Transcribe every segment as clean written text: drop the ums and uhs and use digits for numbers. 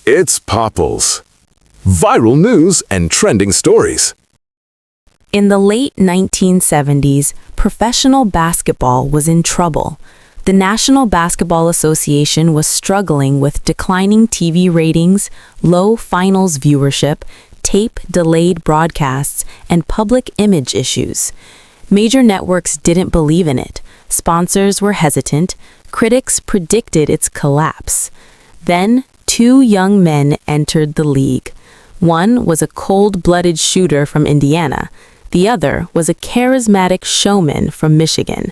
It's Popples. Viral news and trending stories. In the late 1970s, professional basketball was in trouble. The National Basketball Association was struggling with declining TV ratings, low finals viewership, tape-delayed broadcasts, and public image issues. Major networks didn't believe in it. Sponsors were hesitant. Critics predicted its collapse. Then, two young men entered the league. One was a cold-blooded shooter from Indiana. The other was a charismatic showman from Michigan,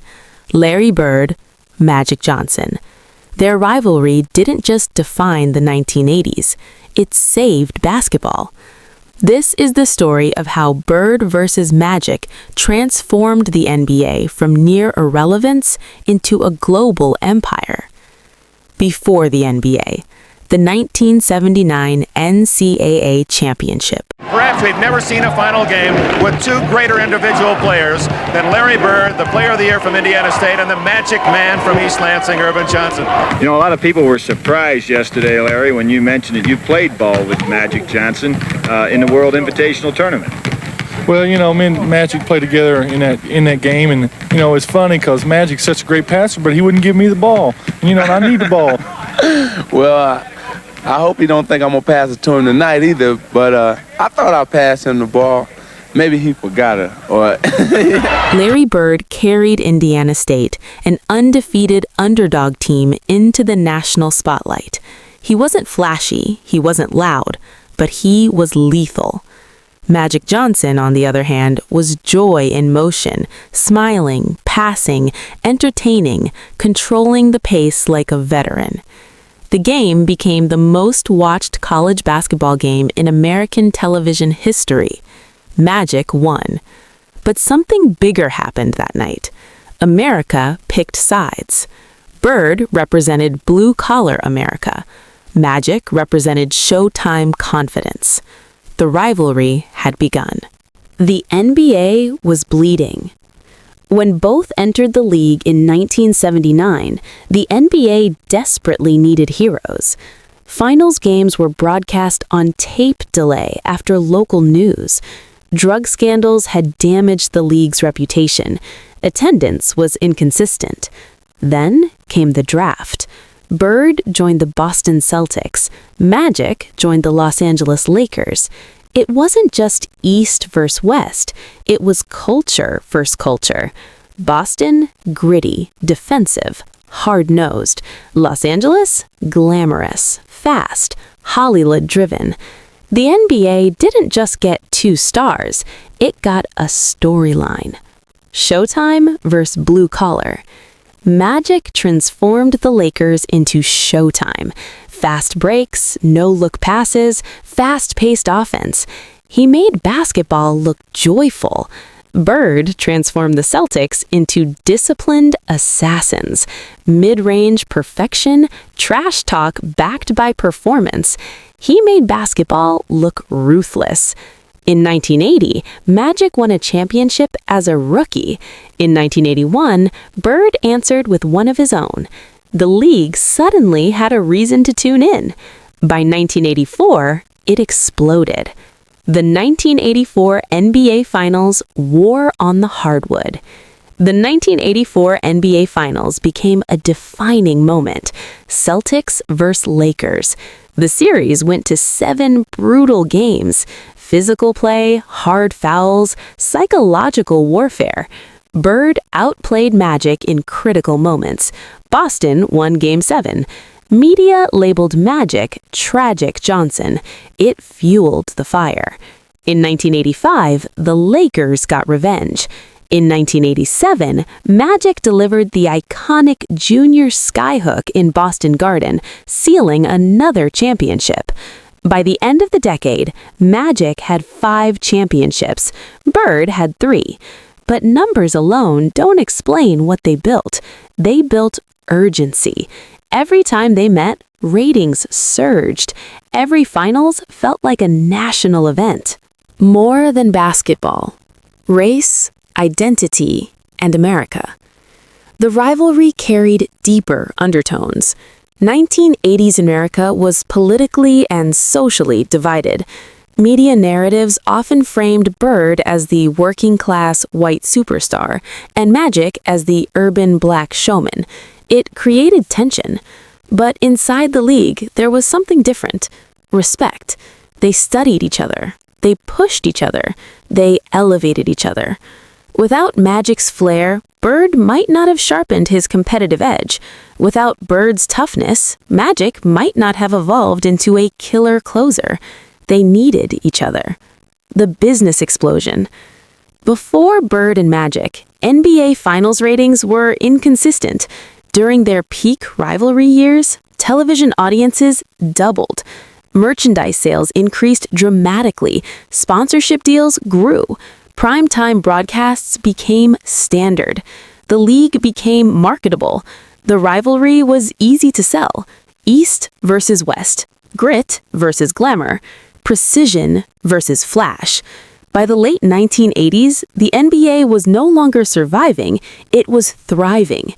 Larry Bird, Magic Johnson. Their rivalry didn't just define the 1980s, it saved basketball. This is the story of how Bird versus Magic transformed the NBA from near irrelevance into a global empire. Before the NBA, the 1979 NCAA Championship. Perhaps we've never seen a final game with two greater individual players than Larry Bird, the Player of the Year from Indiana State, and the Magic Man from East Lansing, Irvin Johnson. You know, a lot of people were surprised yesterday, Larry, when you mentioned that you played ball with Magic Johnson in the World Invitational Tournament. Well, you know, me and Magic played together in that game, and you know, it's funny because Magic's such a great passer, but he wouldn't give me the ball. You know, and I need the ball. Well, I hope he don't think I'm gonna pass it to him tonight either. But I thought I passed him the ball. Maybe he forgot it. Or Larry Bird carried Indiana State, an undefeated underdog team, into the national spotlight. He wasn't flashy, he wasn't loud, but he was lethal. Magic Johnson, on the other hand, was joy in motion, smiling, passing, entertaining, controlling the pace like a veteran. The game became the most watched college basketball game in American television history. Magic won. But something bigger happened that night. America picked sides. Bird represented blue-collar America. Magic represented Showtime confidence. The rivalry had begun. The NBA was bleeding. When both entered the league in 1979, the NBA desperately needed heroes. Finals games were broadcast on tape delay after local news. Drug scandals had damaged the league's reputation. Attendance was inconsistent. Then came the draft. Bird joined the Boston Celtics. Magic joined the Los Angeles Lakers. It wasn't just East versus West, it was culture versus culture. Boston, gritty, defensive, hard-nosed. Los Angeles, glamorous, fast, Hollywood-driven. The NBA didn't just get two stars, it got a storyline. Showtime versus blue collar. Magic transformed the Lakers into Showtime. Fast breaks, no-look passes, fast-paced offense. He made basketball look joyful. Bird transformed the Celtics into disciplined assassins. Mid-range perfection, trash talk backed by performance. He made basketball look ruthless. In 1980, Magic won a championship as a rookie. In 1981, Bird answered with one of his own. The league suddenly had a reason to tune in. By 1984, it exploded. The 1984 NBA Finals wore on the hardwood. The 1984 NBA Finals became a defining moment. Celtics versus Lakers. The series went to 7 brutal games. Physical play, hard fouls, psychological warfare. Bird outplayed Magic in critical moments. Boston won Game 7. Media labeled Magic Tragic Johnson. It fueled the fire. In 1985, the Lakers got revenge. In 1987, Magic delivered the iconic Junior Skyhook in Boston Garden, sealing another championship. By the end of the decade, Magic had 5 championships. Bird had 3. But numbers alone don't explain what they built. They built urgency. Every time they met, ratings surged. Every finals felt like a national event. More than basketball. Race, identity, and America. The rivalry carried deeper undertones. 1980s America was politically and socially divided. Media narratives often framed Bird as the working-class white superstar and Magic as the urban black showman. It created tension. But inside the league, there was something different. Respect. They studied each other. They pushed each other. They elevated each other. Without Magic's flair, Bird might not have sharpened his competitive edge. Without Bird's toughness, Magic might not have evolved into a killer closer. They needed each other. The business explosion. Before Bird and Magic, NBA Finals ratings were inconsistent. During their peak rivalry years, television audiences doubled. Merchandise sales increased dramatically. Sponsorship deals grew. Primetime broadcasts became standard. The league became marketable. The rivalry was easy to sell. East versus West. Grit versus glamour. Precision versus flash. By the late 1980s, the NBA was no longer surviving, it was thriving.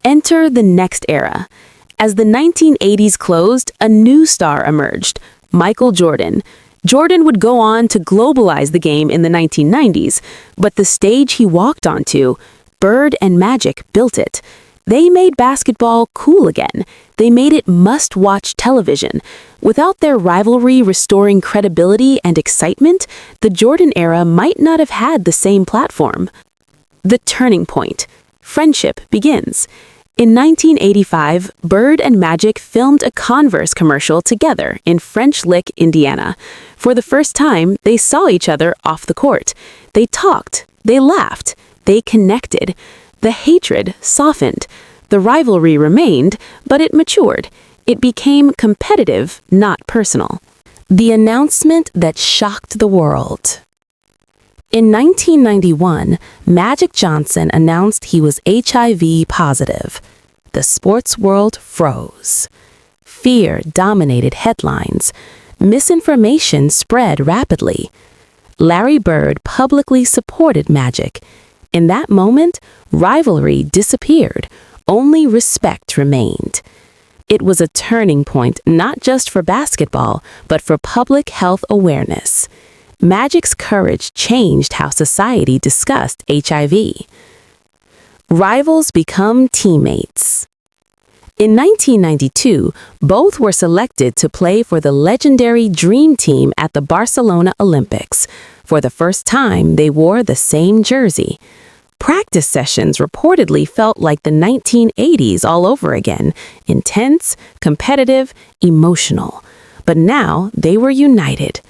Enter the next era. As the 1980s closed, a new star emerged, Michael Jordan. Jordan would go on to globalize the game in the 1990s, but the stage he walked onto, Bird and Magic built it. They made basketball cool again. They made it must-watch television. Without their rivalry restoring credibility and excitement, the Jordan era might not have had the same platform. The turning point. Friendship begins. In 1985, Bird and Magic filmed a Converse commercial together in French Lick, Indiana. For the first time, they saw each other off the court. They talked, they laughed, they connected. The hatred softened. The rivalry remained, but it matured. It became competitive, not personal. The announcement that shocked the world. In 1991, Magic Johnson announced he was HIV positive. The sports world froze. Fear dominated headlines. Misinformation spread rapidly. Larry Bird publicly supported Magic. In that moment, rivalry disappeared. Only respect remained. It was a turning point not just for basketball, but for public health awareness. Magic's courage changed how society discussed HIV. Rivals become teammates. In 1992, both were selected to play for the legendary Dream Team at the Barcelona Olympics. For the first time, they wore the same jersey. Practice sessions reportedly felt like the 1980s all over again, intense, competitive, emotional. But now they were united.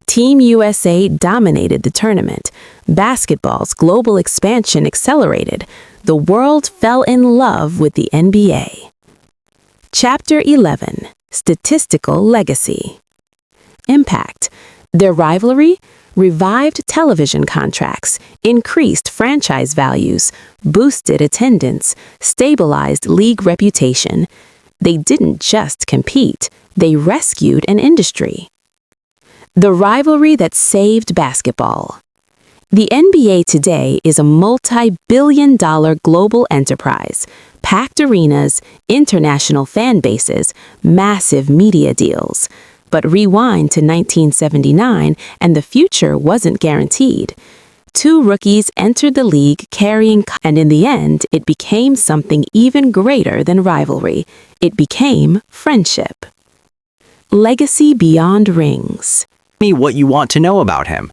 Team USA dominated the tournament. Basketball's global expansion accelerated. The world fell in love with the NBA. Chapter 11. Statistical Legacy. Impact. Their rivalry revived television contracts, increased franchise values, boosted attendance, stabilized league reputation. They didn't just compete, they rescued an industry. The rivalry that saved basketball. The NBA today is a multi-billion-dollar global enterprise. Packed arenas, international fan bases, massive media deals. But rewind to 1979 and the future wasn't guaranteed. Two rookies entered the league carrying, and in the end, it became something even greater than rivalry. It became friendship. Legacy beyond rings. Me what you want to know about him.